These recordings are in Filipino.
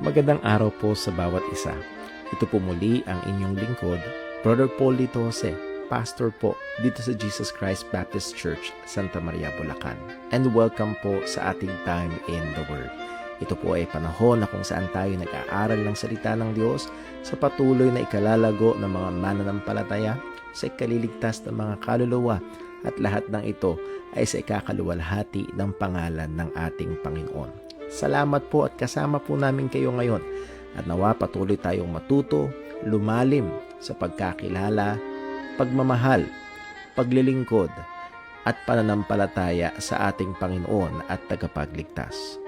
Magandang araw po sa bawat isa. Ito po muli ang inyong lingkod, Brother Paul Litose, pastor po dito sa Jesus Christ Baptist Church, Santa Maria, Bulacan. And welcome po sa ating time in the Word. Ito po ay panahon na kung saan tayo nag-aaral ng salita ng Diyos sa patuloy na ikalalago ng mga mananampalataya, sa ikaliligtas ng mga kaluluwa, at lahat ng ito ay sa ikakaluwalhati ng pangalan ng ating Panginoon. Salamat po at kasama po namin kayo ngayon at nawa patuloy tayong matuto, lumalim sa pagkakilala, pagmamahal, paglilingkod at pananampalataya sa ating Panginoon at tagapagligtas.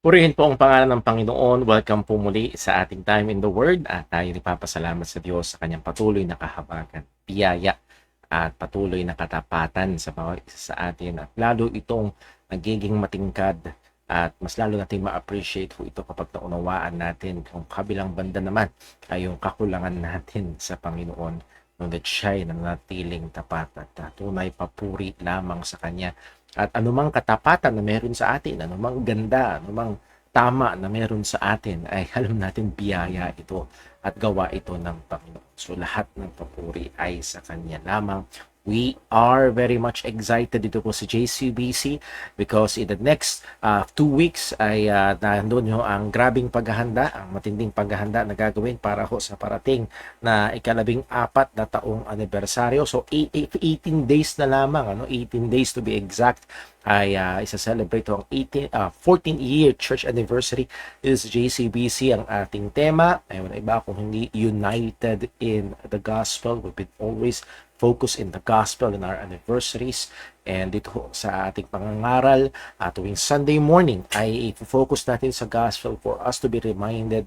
Purihin po ang pangalan ng Panginoon. Welcome po muli sa ating time in the Word. At tayo nagpapasalamat sa Diyos sa kanyang patuloy na kahabagan, biyaya at patuloy na katapatan sa bawat isa sa atin. At lalo itong nagiging matingkad at mas lalo natin ma-appreciate po ito kapag naunawaan natin kung kabilang banda naman ay yung kakulangan natin sa Panginoon. Ngunit siya'y nanatiling tapat at tunay papuri lamang sa Kanya. At anumang katapatan na meron sa atin, anumang ganda, anumang tama na meron sa atin, ay alam natin biyaya ito at gawa ito ng Panginoon. So lahat ng papuri ay sa Kanya lamang. We are very much excited dito po sa JCBC because in the next 2 weeks ay nandun yung ang grabing paghahanda, ang matinding paghahanda na gagawin para ho sa parating na ika-14 na taong anibersaryo. So 18 days na lamang, 18 days to be exact, ay isa-celebrate ang 14th-year church anniversary. This is JCBC ang ating tema. Ay wala iba kung hindi United in the Gospel. We've been always focus in the gospel in our anniversaries, and dito sa ating pangangaral tuwing Sunday morning ay i-focus natin sa gospel for us to be reminded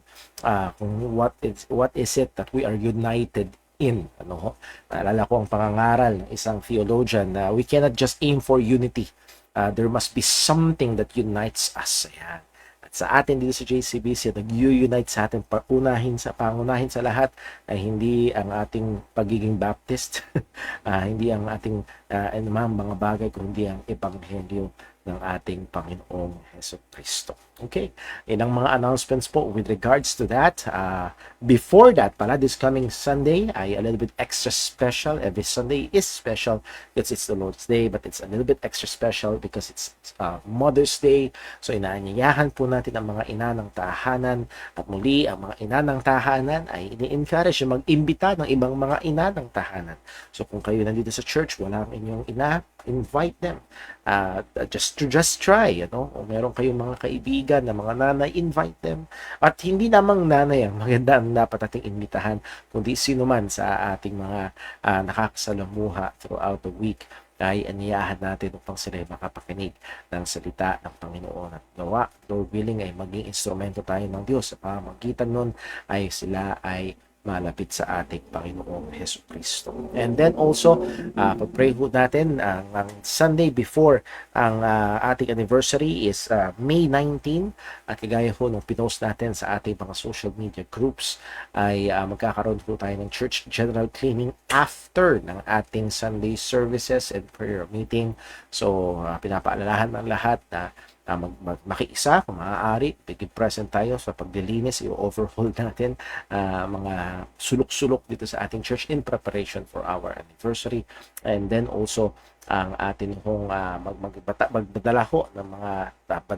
kung what is it that we are united in. Naalala ko ang pangangaral ng isang theologian na we cannot just aim for unity. There must be something that unites us. Ayan. Sa atin dito sa JCBC, nag-unite sa atin, pangunahin sa lahat ay hindi ang ating pagiging Baptist, hindi ang ating mga bagay, kundi ang ebanghelyo ng ating Panginoong Jesucristo. Okay, ilang mga announcements po with regards to that. Before that pala, this coming Sunday ay a little bit extra special. Every Sunday is special because it's the Lord's Day, but it's a little bit extra special because it's Mother's Day. So inaanyayahan po natin ang mga ina ng tahanan, at muli ang mga ina ng tahanan ay ini-encourage mag-imbita ng ibang mga ina ng tahanan. So kung kayo nandito sa church, wala ang inyong ina, invite them. Just try, o meron kayong mga kaibigan na mga nanay, invite them. At hindi namang nanay ang maganda ang dapat nating imbitahan, kundi sino man sa ating mga nakakasalamuha throughout the week ay aniyahan natin upang sila ay makapakinig ng salita ng Panginoon. At nawa, Lord willing, ay maging instrumento tayo ng Diyos. Sa pamamagitan nun ay sila ay malapit sa ating Panginoong Jesucristo. And then also, pag-pray ho natin, ang Sunday before ang ating anniversary is May 19. At kagaya ho nung pinost natin sa ating mga social media groups, ay magkakaroon po tayo ng church general cleaning after ng ating Sunday services and prayer meeting. So, pinapaalalahan ng lahat na makiisa kung maaari, biging present tayo sa paglilinis, i-overhaul natin mga sulok-sulok dito sa ating church in preparation for our anniversary. And then also ang atin hong magdala ho ng mga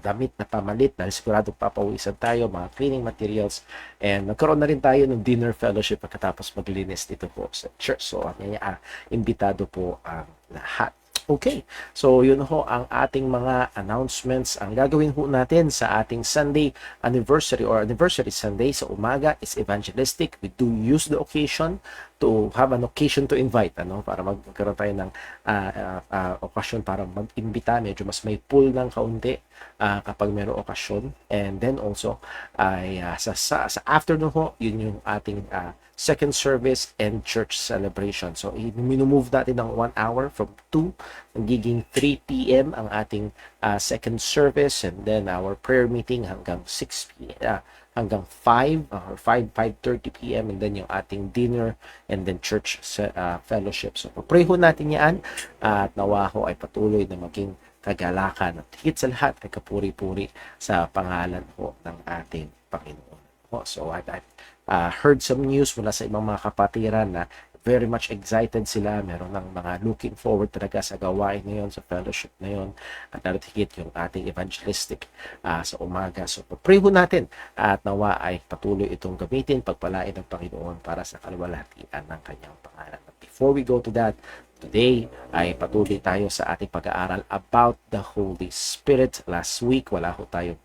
damit na pamalit na siguradong papawisan tayo, mga cleaning materials, and nagkaroon na rin tayo ng dinner fellowship pagkatapos maglinis dito po sa church. So imbitado po ang lahat. Okay, so yun ho ang ating mga announcements. Ang gagawin ho natin sa ating Sunday anniversary or anniversary Sunday sa umaga is evangelistic. We do use the occasion to have an occasion to invite, para magkaroon tayo ng okasyon para mag-imbita. Medyo mas may pull ng kaunti kapag mayroong okasyon. And then also ay sa afternoon ho, yun yung ating second service and church celebration. So, minumove natin ng 1 hour from 2, nagiging 3 p.m. ang ating second service, and then our prayer meeting hanggang 6 p.m. hanggang 5 or 5:30 p.m. and then yung ating dinner and then church fellowship. So pray ho natin yan at nawa ho ay patuloy na maging kagalakan at higit sa lahat ay kapuri-puri sa pangalan ho ng ating Panginoon. So I've heard some news mula sa ibang mga kapatiran na very much excited sila. Meron ng mga looking forward talaga sa gawain na yun, sa fellowship na yun. At lalo't higit yung ating evangelistic sa umaga. So, pray ho natin at nawa ay patuloy itong gamitin, pagpalain ng Panginoon para sa kaluwalhatian ng kanyang pangalan. But before we go to that, today ay patuloy tayo sa ating pag-aaral about the Holy Spirit. Last week, wala ho tayong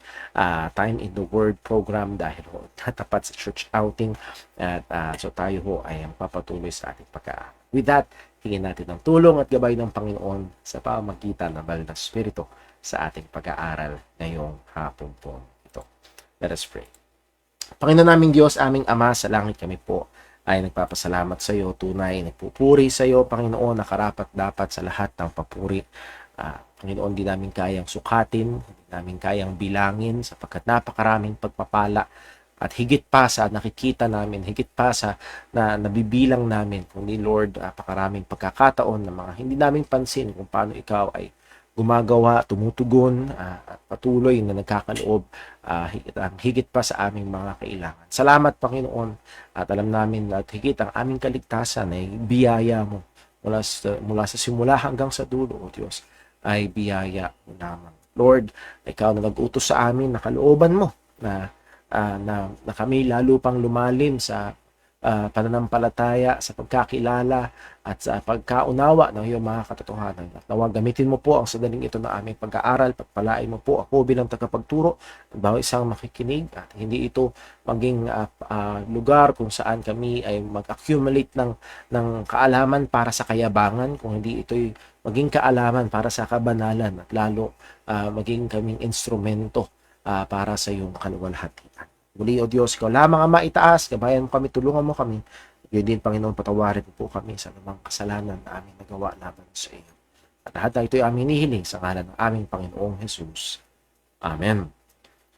Time in the Word program dahil ho natapat sa church outing. At so tayo ho ay papatuloy sa ating pag-aaral. With that, hingin natin ng tulong at gabay ng Panginoon sa pamamagitan ng Banal na Espiritu sa ating pag-aaral ngayong hapon po ito. Let us pray. Panginoon naming Diyos, aming Ama sa langit, kami po ay nagpapasalamat sa iyo, tunay, nagpupuri sa iyo, Panginoon, nakarapat-dapat sa lahat ng papuri. Panginoon, di namin kayang sukatin, di namin kayang bilangin sapagkat napakaraming pagpapala at higit pa sa nakikita namin, higit pa sa nabibilang namin, kundi Lord, napakaraming pagkakataon na mga hindi namin pansin kung paano ikaw ay gumagawa, tumutugon, at patuloy na nagkakaloob higit pa sa aming mga kailangan. Salamat, Panginoon, at alam namin na higit ang aming kaligtasan ay biyaya mo mula sa simula hanggang sa dulo, O Diyos, ay biyaya mo lamang. Lord, ikaw na nag-utos sa amin, nakalooban mo na kami lalo pang lumalim sa pananampalataya, sa pagkakilala at sa pagkaunawa ng iyong mga katotohanan. At nawag gamitin mo po ang sadaling ito na aming pag-aaral, pagpalain mo po ako bilang tagapagturo ng bawat isang makikinig at hindi ito maging lugar kung saan kami ay mag-accumulate ng kaalaman para sa kayabangan, kung hindi ito'y maging kaalaman para sa kabanalan at lalo maging kaming instrumento para sa iyong kaluwalhatian. Muli, O Diyos, ikaw lamang ang maitaas, gabayan mo kami, tulungan mo kami. Ngayon din, Panginoon, patawarin po kami sa anumang kasalanan na aming nagawa laban sa iyo. At lahat na ito'y aming hinihiling sa ngalan ng aming Panginoong Jesus. Amen.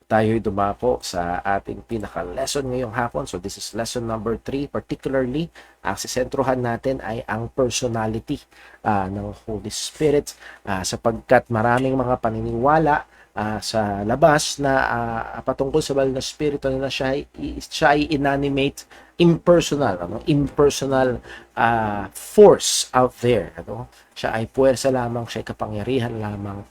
Tayo'y dumako sa ating pinaka-lesson ngayong hapon. So this is lesson number 3. Particularly, ang sisentruhan natin ay ang personality ng Holy Spirit sapagkat maraming mga paniniwala sa labas na patungkol sa Banal na Espiritu na siya ay inanimate, impersonal force out there. Siya ay puwersa lamang, siya ay kapangyarihan lamang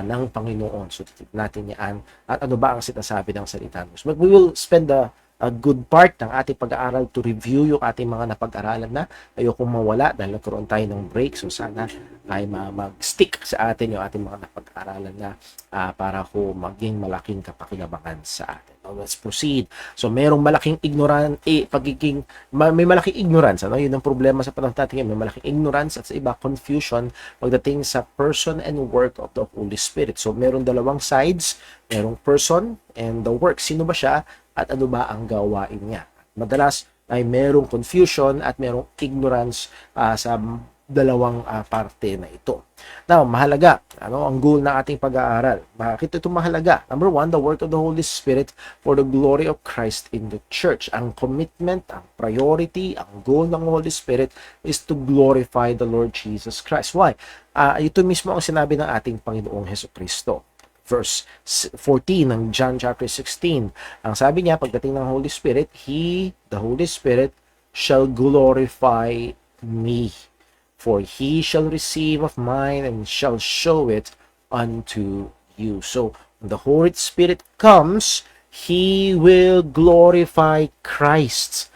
ng Panginoon. So titignan natin yan at ano ba ang sinasabi ng salita ng Diyos. We will spend a good part ng ating pag-aaral to review yung ating mga napag-aralan na. Ayokong mawala dahil nagkaroon tayo ng break. So sana ay mag-stick sa atin yung ating mga napag-aralan na para ho maging malaking kapakinabangan sa atin. Now, let's proceed. So merong malaking may malaking ignorance. Yun ang problema sa panahon natin ngayon. May malaking ignorance at sa iba confusion pagdating sa person and work of the Holy Spirit. So meron dalawang sides. Merong person and the work. Sino ba siya? At ano ba ang gawain niya? Madalas ay merong confusion at merong ignorance sa dalawang parte na ito. Now, mahalaga. Ano ang goal ng ating pag-aaral? Bakit ito mahalaga? Number 1, the work of the Holy Spirit for the glory of Christ in the church. Ang commitment, ang priority, ang goal ng Holy Spirit is to glorify the Lord Jesus Christ. Why? Ito mismo ang sinabi ng ating Panginoong Hesukristo. Verse 14 ng John chapter 16. Ang sabi niya, pagdating ng Holy Spirit, the Holy Spirit, shall glorify me. For He shall receive of mine and shall show it unto you. So, when the Holy Spirit comes, He will glorify Christ.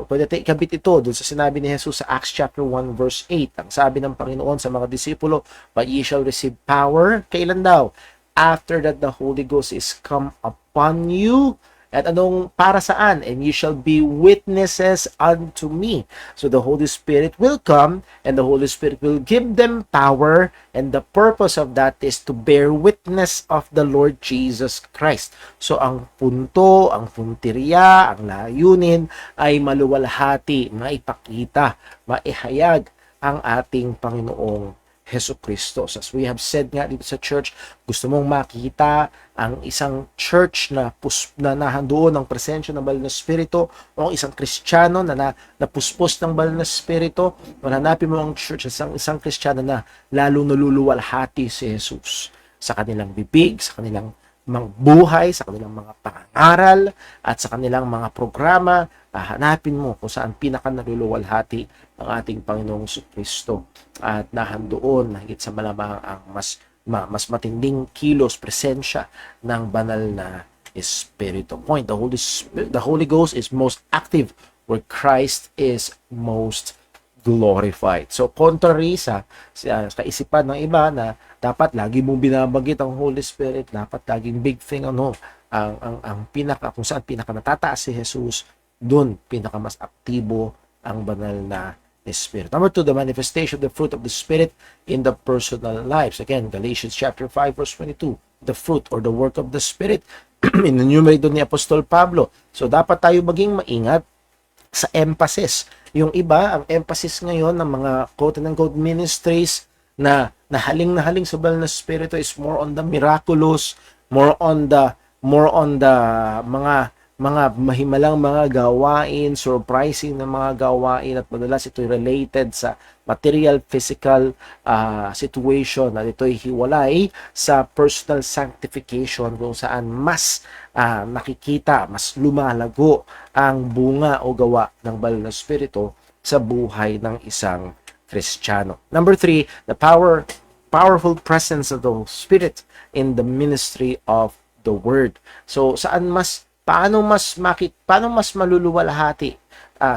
Pwede tayo ikabit ito doon sa sinabi ni Jesus sa Acts chapter 1 verse 8. Ang sabi ng Panginoon sa mga disipulo, but ye shall receive power. Kailan daw? After that the Holy Ghost is come upon you. At anong para saan? And you shall be witnesses unto me. So the Holy Spirit will come and the Holy Spirit will give them power, and the purpose of that is to bear witness of the Lord Jesus Christ. So ang punto, ang punteriya, ang layunin ay maluwalhati, maipakita, maihayag ang ating Panginoong Hesus Kristo. So, as we have said nga dito sa church, gusto mong makita ang isang church na nahandoon ng presensya ng banal na Espiritu, o ang isang Kristiyano na napuspos ng banal na Espiritu, hanapin mo ang church, isang Kristiyano na lalo naluluwalhati si Jesus sa kanilang bibig, sa kanilang mga buhay, sa kanilang mga pangaral, at sa kanilang mga programa. Hanapin mo kung saan pinaka naluluwalhati ang ating Panginoong Kristo, at nahandoon higit sa malamang ang mas matinding kilos, presensya ng banal na Espiritu. Point, the Holy Ghost is most active where Christ is most glorified. So, contrary sa kaisipan ng iba na dapat lagi mong binabanggit ang Holy Spirit, dapat laging big thing, ang pinaka, kung saan pinaka natataas si Jesus, doon pinaka mas aktibo ang banal na Spirit. Number 2, the manifestation of the fruit of the Spirit in the personal lives. Again, Galatians chapter 5 verse 22, the fruit or the work of the Spirit. In-enumerate doon ni Apostol Pablo. So, dapat tayo maging maingat sa emphasis. Yung iba, ang emphasis ngayon ng mga quote-unquote ministries na nahaling sa banal na Espiritu is more on the miraculous, more on the mga mahimalang mga gawain, surprising na mga gawain, at madalas ito'y related sa material, physical situation, at ito'y hiwalay sa personal sanctification, kung saan mas nakikita, mas lumalago ang bunga o gawa ng banal na Espiritu sa buhay ng isang Kristiyano. Number 3, the powerful presence of the Spirit in the ministry of the Word. So, paano mas maluluwalhati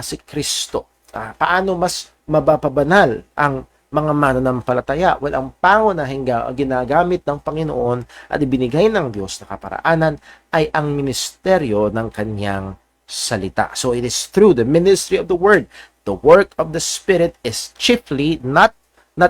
si Kristo? Paano mas mabababanal ang mga mananampalataya? Well, ang pangunahing ginagamit ng Panginoon at ibinigay ng Diyos na kaparaanan ay ang ministeryo ng kanyang salita. So, it is through the ministry of the Word. The work of the Spirit is chiefly, not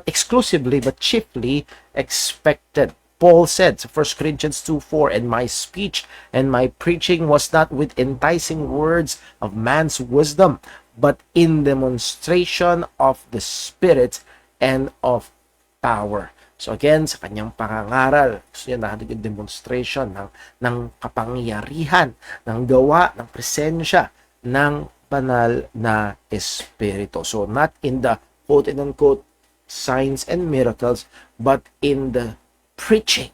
exclusively, but chiefly expected. Paul said to 1 Corinthians 2:4, and my speech and my preaching was not with enticing words of man's wisdom, but in demonstration of the Spirit and of power. So again, sa kanyang pangangaral, gusto niya na yung demonstration ng kapangyarihan, ng gawa, ng presensya ng banal na Espiritu. So not in the quote-unquote signs and miracles, but in the preaching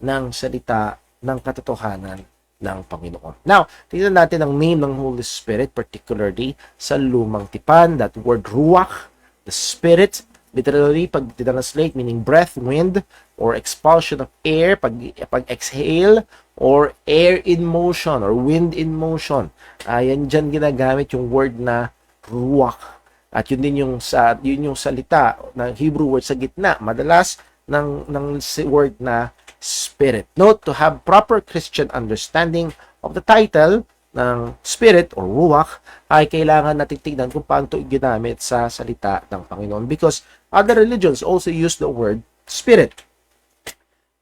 ng salita ng katotohanan ng Panginoon. Now, tingnan natin ang name ng Holy Spirit, particularly sa Lumang Tipan, that word ruach, the Spirit, literally, pag translate, meaning breath, wind, or expulsion of air, pag exhale, or air in motion, or wind in motion. Yan dyan ginagamit yung word na ruach. At yun din yung salita ng Hebrew word sa gitna, madalas ng word na Spirit. Note, to have proper Christian understanding of the title ng Spirit or Ruach, ay kailangan natin tignan kung paano ito ginamit sa salita ng Panginoon, because other religions also use the word Spirit.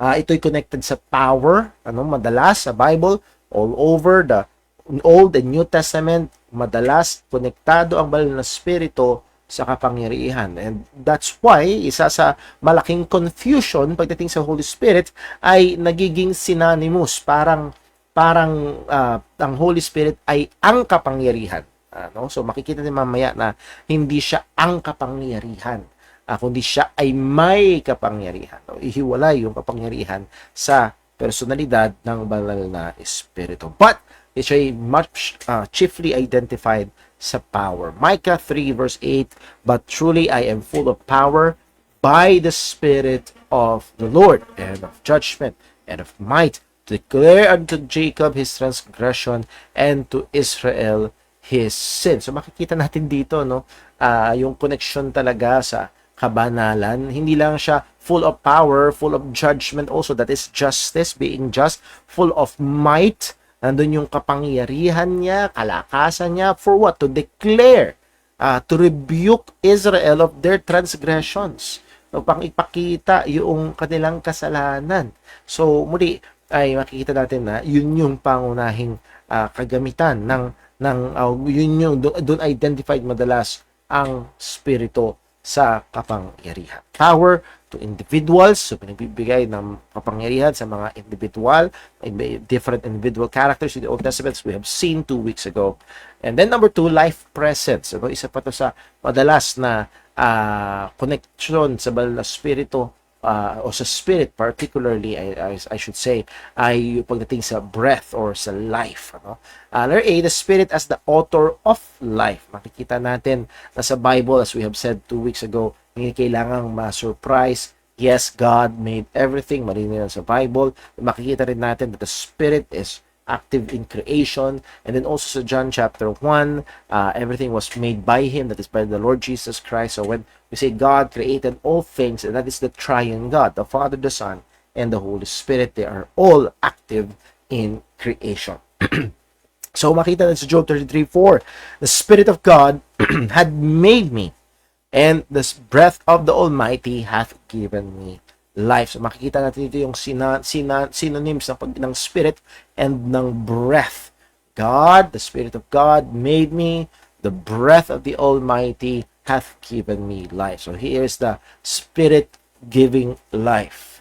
Ito'y connected sa power, madalas sa Bible, all over the Old and New Testament, madalas konektado ang banal na Espiritu sa kapangyarihan. And that's why, isa sa malaking confusion pagdating sa Holy Spirit ay nagiging synonymous. Parang ang Holy Spirit ay ang kapangyarihan. So makikita niyo mamaya na hindi siya ang kapangyarihan, kundi siya ay may kapangyarihan. Ihiwalay yung kapangyarihan sa personalidad ng banal na Espiritu. But it's a much chiefly identified sa power. Micah 3 verse 8, but truly I am full of power by the Spirit of the Lord, and of judgment, and of might, to declare unto Jacob his transgression, and to Israel his sin. So makikita natin dito, yung connection talaga sa kabanalan. Hindi lang siya full of power, full of judgment also, that is justice, being just, full of might. Nandun yung kapangyarihan niya, kalakasan niya, for what? To declare, to rebuke Israel of their transgressions. So, pang ipakita yung kanilang kasalanan. So, muli, ay makikita natin na yun yung pangunahing kagamitan yun yung doon identified madalas ang Espiritu sa kapangyarihan. Power to individuals, so pinagbibigay ng kapangyarihan sa mga individual, different individual characters in the Old Testament we have seen 2 weeks ago. And then number 2, life presence. So, isa pa to sa madalas na connection sa banal na spirito o sa spirit particularly, I should say, ay pagdating sa breath or sa life. Letter A, the spirit as the author of life. Makikita natin na sa Bible, as we have said 2 weeks ago, hindi kailangang ma-surprise. Yes, God made everything. Marinihan sa Bible. Makikita rin natin that the spirit is active in creation. And then also sa John chapter 1, everything was made by Him, that is by the Lord Jesus Christ. So when we say God created all things, and that is the triune God, the Father, the Son, and the Holy Spirit, they are all active in creation. So makita natin sa Job 33:4, the Spirit of God had made me, and the breath of the Almighty hath given me life. So makikita natin dito yung synonyms ng spirit and ng breath. God, the Spirit of God made me, the breath of the Almighty hath given me life. So here's the Spirit giving life.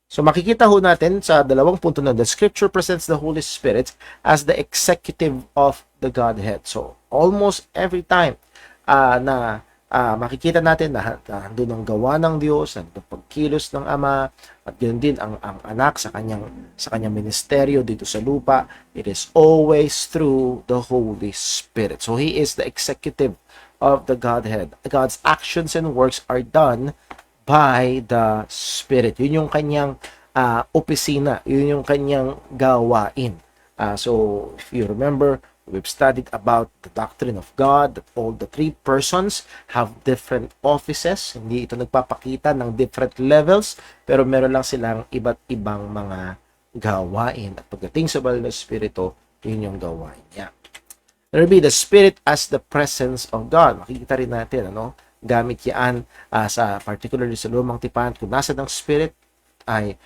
So makikita ho natin sa dalawang punto na the Scripture presents the Holy Spirit as the executive of the Godhead. So almost every time na makikita natin na doon ang gawa ng Diyos, ang pagkilos ng Ama, at ganoon din ang anak sa kanyang ministeryo dito sa lupa, it is always through the Holy Spirit. So He is the executive of the Godhead. God's actions and works are done by the Spirit. Yun yung kanyang opisina, yun yung kanyang gawain. So if you remember, we've studied about the doctrine of God, that all the three persons have different offices. Hindi ito nagpapakita ng different levels, pero meron lang silang iba't ibang mga gawain. At pagdating sa banal na Espiritu, yun yung gawain niya. There be the Spirit as the presence of God. Makikita rin natin, gamit yan sa particularly sa lumang tipan. Kung nasa ng Spirit, ay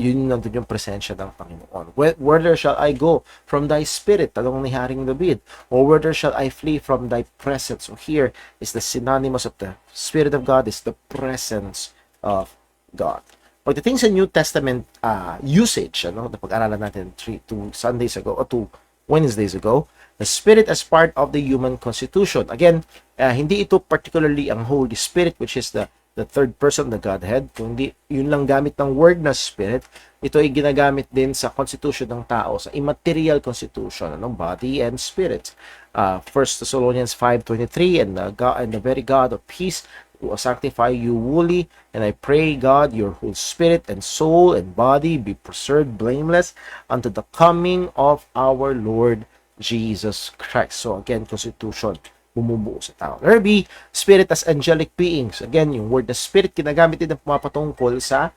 yun nandun yung presensya ng Panginoon. Whither shall I go from thy spirit? Talong ni Haring David. Or whither shall I flee from thy presence? So here is the synonymous of the Spirit of God is the presence of God. Pagdating sa New Testament usage, na pag-aralan natin 2 Sundays ago o 2 Wednesdays ago, the Spirit as part of the human constitution. Again, hindi ito particularly ang Holy Spirit, which is the third person, the Godhead. Kung hindi yun lang gamit ng word na Spirit, ito ay ginagamit din sa constitution ng tao, sa immaterial constitution, body and spirit. 1 Thessalonians 5:23, and the very God of peace will sanctify you wholly, and I pray God your whole spirit and soul and body be preserved blameless unto the coming of our Lord Jesus Christ. So again, constitution bumubuo sa tao. Letter B, spirit as angelic beings. Again, yung word na spirit ginagamit din na pumapatungkol sa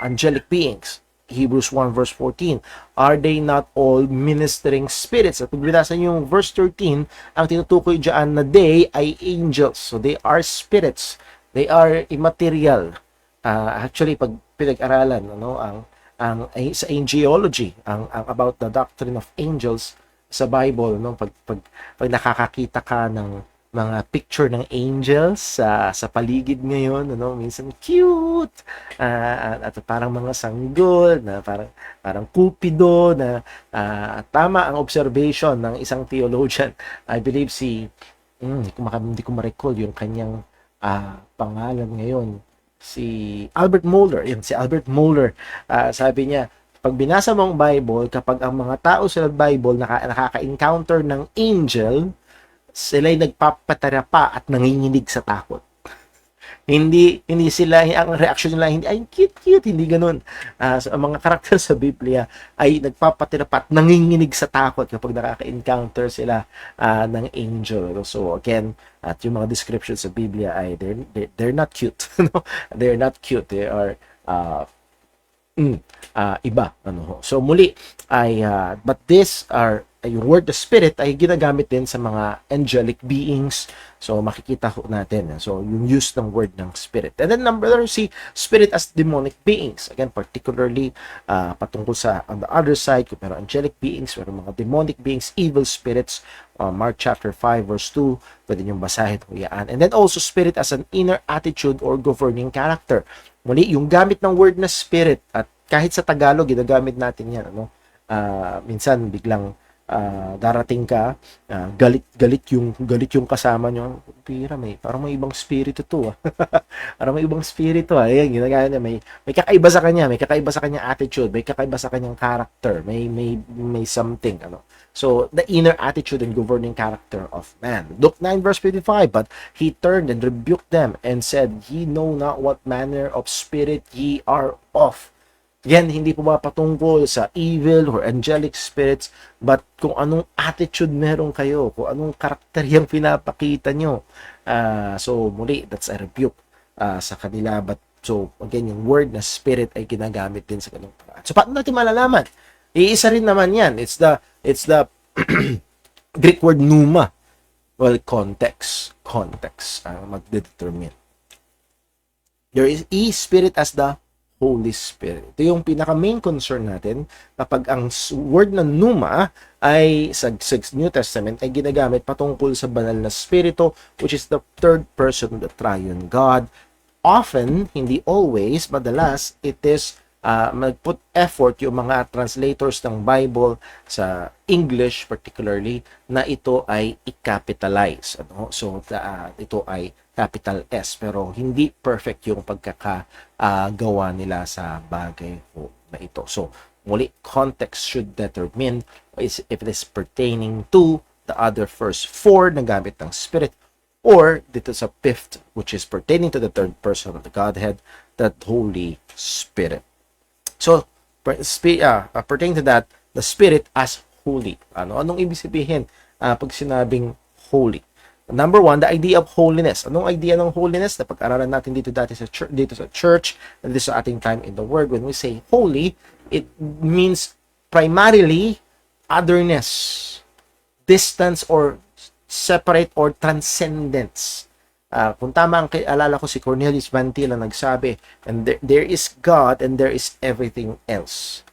angelic beings. Hebrews 1 verse 14. Are they not all ministering spirits? At pag binasa niyo yung verse 13, ang tinutukoy diyan na they ay angels. So they are spirits. They are immaterial. Actually, pag pinag-aralan ang sa angelology, ang about the doctrine of angels sa Bible, pag nakakakita ka ng mga picture ng angels sa paligid ngayon, minsan cute, at parang mga sanggol na parang cupido na tama ang observation ng isang theologian. I believe hindi ko ma-recall yung kanyang pangalan ngayon, si Albert Mohler. Si Albert Mohler, sabi niya, pag binasa mo ang Bible, kapag ang mga tao sa Bible nakaka-encounter ng angel, sila'y nagpapatarapa at nanginginig sa takot. Hindi sila, ang reaction nila, hindi, ay, cute, hindi ganun. So, ang mga karakter sa Biblia ay nagpapatarapa at nanginginig sa takot kapag nakaka-encounter sila ng angel. So, again, at yung mga descriptions sa Biblia ay, they're not cute. They're not cute. They are iba. So muli ay but these are yung word the Spirit ay ginagamit din sa mga angelic beings. So, makikita ho natin. So, yung use ng word ng Spirit. And then number 3, Spirit as demonic beings. Again, particularly patungkol sa on the other side, kung meron angelic beings, meron mga demonic beings, evil spirits. Mark chapter 5 verse 2, pwede niyong basahin kung yan. And then also Spirit as an inner attitude or governing character. Muli, yung gamit ng word na Spirit, at kahit sa Tagalog, ginagamit natin yan. Minsan biglang darating ka, galit yung kasama nyo. Pira, parang may ibang spirito to. Parang may ibang spirito. Ayan, ginagaya niya. May kakaiba sa kanya, may kakaiba sa kanyang attitude, may kakaiba sa kanyang character, may something. So, the inner attitude and governing character of man. Luke 9 verse 55, but he turned and rebuked them and said, ye know not what manner of spirit ye are of. Again, hindi po ba patungkol sa evil or angelic spirits, but kung anong attitude meron kayo, kung anong karakter yung pinapakita nyo. So, muli, that's a rebuke sa kanila. But, so, again, yung word na spirit ay ginagamit din sa ganung paraan. So, paano natin malalaman? Iisa rin naman yan. It's the Greek word pneuma. Well, context. Magdedetermine. There is spirit as the Holy Spirit. Ito yung pinaka-main concern natin kapag ang word na pneuma ay sa New Testament ay ginagamit patungkol sa banal na spirito, which is the third person of the triune God. Often, hindi always, madalas, it is mag-put effort yung mga translators ng Bible sa English particularly na ito ay i-capitalize. So, ito ay capital S, pero hindi perfect yung pagkakagawa nila sa bagay na ito. So, muli, context should determine if it is pertaining to the other first 4 na gamit ng Spirit, or dito sa 5th, which is pertaining to the third person of the Godhead, the Holy Spirit. So, pertaining to that, the Spirit as holy. Anong ibig sabihin pag sinabing holy? Number 1, the idea of holiness. Anong idea ng holiness? Na pag-aralan natin dito sa church, and this sa ating time in the Word. When we say holy, it means primarily otherness, distance or separate or transcendence. Kung tama ang alala ko, si Cornelius Van Til ang nagsabi, and there is God and there is everything else.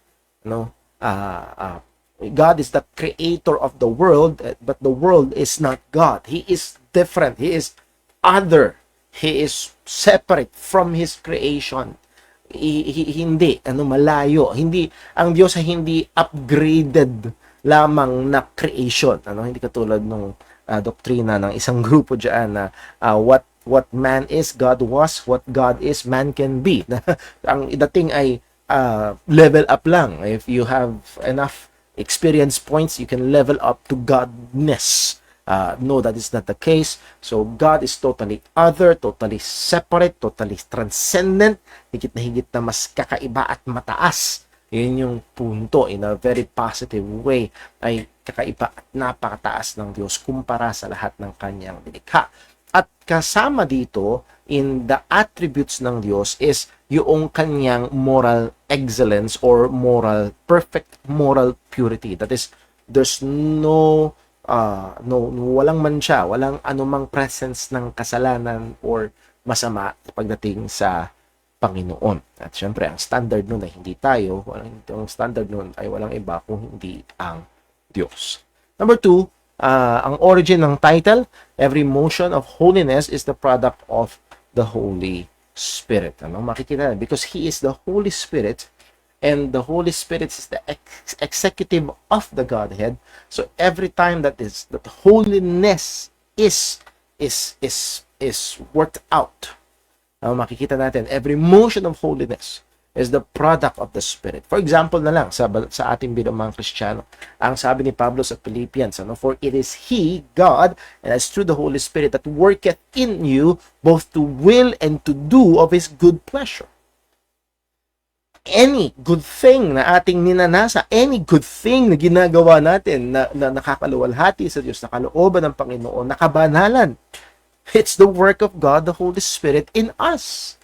God is the creator of the world, but the world is not God. He is different. He is other. He is separate from His creation. Hindi, malayo. Hindi, ang Diyos ay hindi upgraded lamang na creation. Hindi katulad ng doktrina ng isang grupo dyan na what man is, God was, what God is, man can be. Ang dating ay level up lang. If you have enough experience points, you can level up to godness. No, that is not the case. So, God is totally other, totally separate, totally transcendent, higit na mas kakaiba at mataas. Yun yung punto, in a very positive way, ay kakaiba at napakataas ng Diyos kumpara sa lahat ng kanyang nilikha. At kasama dito, in the attributes ng Diyos is yung kanyang moral excellence or perfect moral purity. That is, there's walang mansya, walang anumang presence ng kasalanan or masama pagdating sa Panginoon. At syempre, ang standard nun ay hindi tayo. Ang standard nun ay walang iba kung hindi ang Diyos. Number 2, ang origin ng title, every motion of holiness is the product of the Holy Spirit. Makikita na, because He is the Holy Spirit, and the Holy Spirit is the executive of the Godhead. So every time that holiness is worked out, makikita natin, every motion of holiness is the product of the Spirit. For example na lang, sa ating bilang mga Kristiyano, ang sabi ni Pablo sa Philippians, for it is He, God, and as through the Holy Spirit that worketh in you both to will and to do of His good pleasure. Any good thing na ating ninanasa, any good thing na ginagawa natin na nakakaluwalhati sa Diyos, nakalooban ng Panginoon, nakabanalan, it's the work of God, the Holy Spirit in us.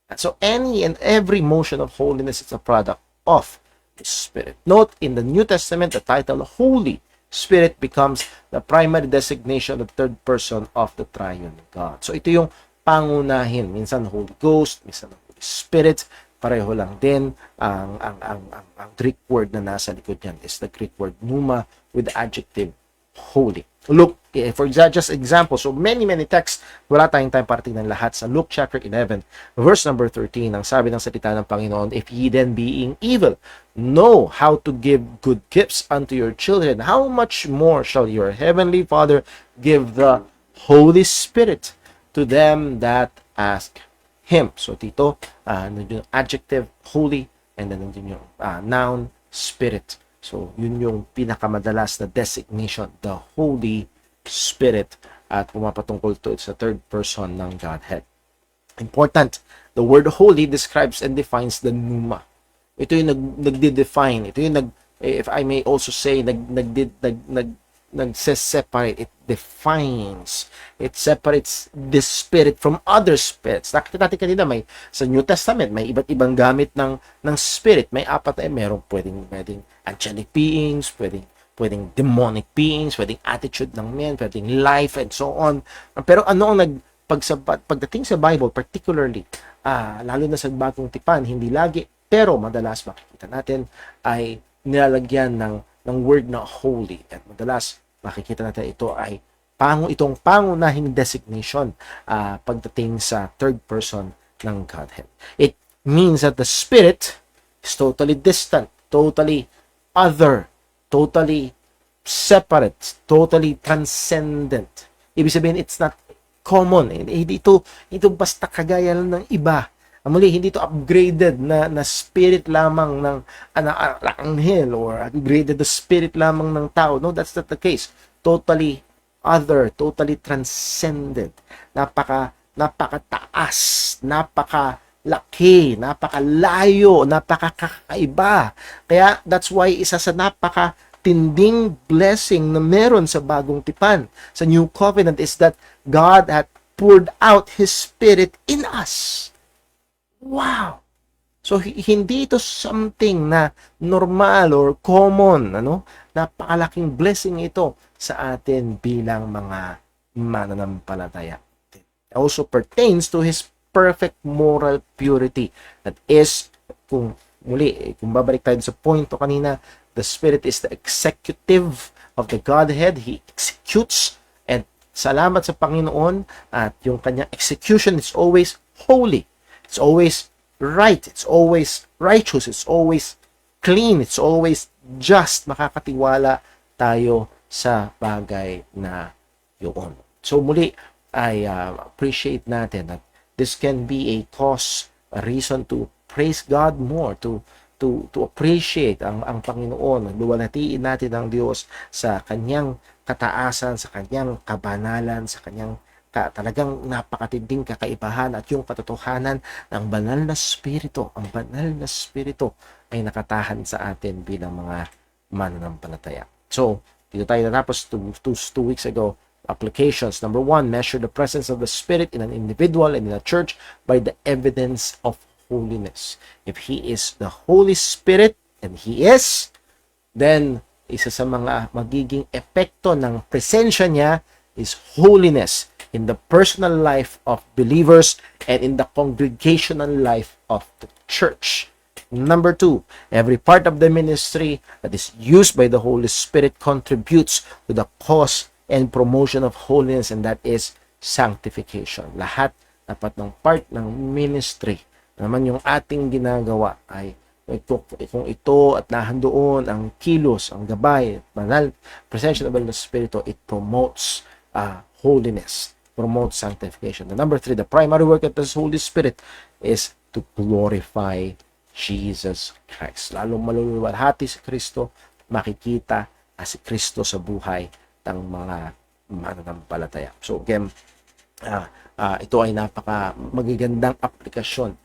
And so any and every motion of holiness is a product of the Spirit. Note in the New Testament, the title Holy Spirit becomes the primary designation of the third person of the triune God. So ito yung pangunahin. Minsan Holy Ghost, minsan Holy Spirit, pareho lang din. Ang Greek word na nasa likod niyan is the Greek word pneuma with the adjective holy. Look, for just example, so many texts, wala tayong time para tingnan lahat. Sa Luke chapter 11, verse number 13, ang sabi ng salita ng Panginoon, if ye then being evil, know how to give good gifts unto your children, how much more shall your heavenly Father give the Holy Spirit to them that ask Him. So dito, nandun yung adjective, holy, and then nandun yung noun, spirit. So, yun yung pinakamadalas na designation, the Holy Spirit, at pumapatungkol to sa third person ng Godhead. Important, the word holy describes and defines the pneuma. Ito yung nagde-define, ito yung if I may also say, nagse-separate, it defines, it separates the spirit from other spirits. Nakita natin kanina, may sa New Testament, may iba't ibang gamit ng spirit. May apat na merong pwedeng angelic beings, pwedeng demonic beings, pwedeng attitude ng men, pwedeng life, and so on. Pero ano ang pagdating sa Bible, particularly, lalo na sa Bagong Tipan, hindi lagi, pero madalas makikita natin ay nilalagyan ng word na holy. At madalas makikita natin ito ay itong pangunahing designation pagdating sa third person ng Godhead. It means that the Spirit is totally distant, totally other, totally separate, totally transcendent. Ibig sabihin, it's not common. Hindi ito basta kagaya lang ng iba. Muli, hindi ito upgraded na spirit lamang ng anghel or upgraded the spirit lamang ng tao. No, that's not the case. Totally other, totally transcendent. Napakataas, napakalaki, napakalayo, napakakaiba. Kaya that's why isa sa napakatinding blessing na meron sa Bagong Tipan, sa New Covenant, is that God had poured out His Spirit in us. Wow! So, hindi ito something na normal or common, Napakalaking blessing ito sa atin bilang mga mananampalataya. It also pertains to His perfect moral purity. That is, kung babalik tayo sa point to kanina, the Spirit is the executive of the Godhead. He executes, and salamat sa Panginoon, at yung kanyang execution is always holy. It's always right. It's always righteous. It's always clean. It's always just. Makakatiwala tayo sa bagay na yun. So muli, I appreciate natin that this can be a cause, a reason to praise God more, to appreciate ang Panginoon. Luwalhatiin natin ang Diyos sa kanyang kataasan, sa kanyang kabanalan, sa kanyang talagang napakatinding kakaibahan, at yung katotohanan ng banal na spirito. Ang banal na spirito ay nakatahan sa atin bilang mga mananampalataya. So, dito tayo natapos two weeks ago. Applications. Number 1, measure the presence of the Spirit in an individual and in a church by the evidence of holiness. If He is the Holy Spirit, and He is, then isa sa mga magiging epekto ng presensya niya is holiness in the personal life of believers and in the congregational life of the church. Number 2, every part of the ministry that is used by the Holy Spirit contributes to the cause and promotion of holiness, and that is sanctification. Lahat dapat ng part ng ministry naman yung ating ginagawa ay kung ito at nahandoon ang kilos, ang gabay, banal, presensya ng banal na Espiritu, it promotes holiness, promotes sanctification. And number 3, the primary work of the Holy Spirit is to glorify Jesus Christ. Lalong maluluwalhati si Kristo, makikita si Kristo sa buhay ng mga mananampalataya. So again, ito ay napaka magagandang aplikasyon,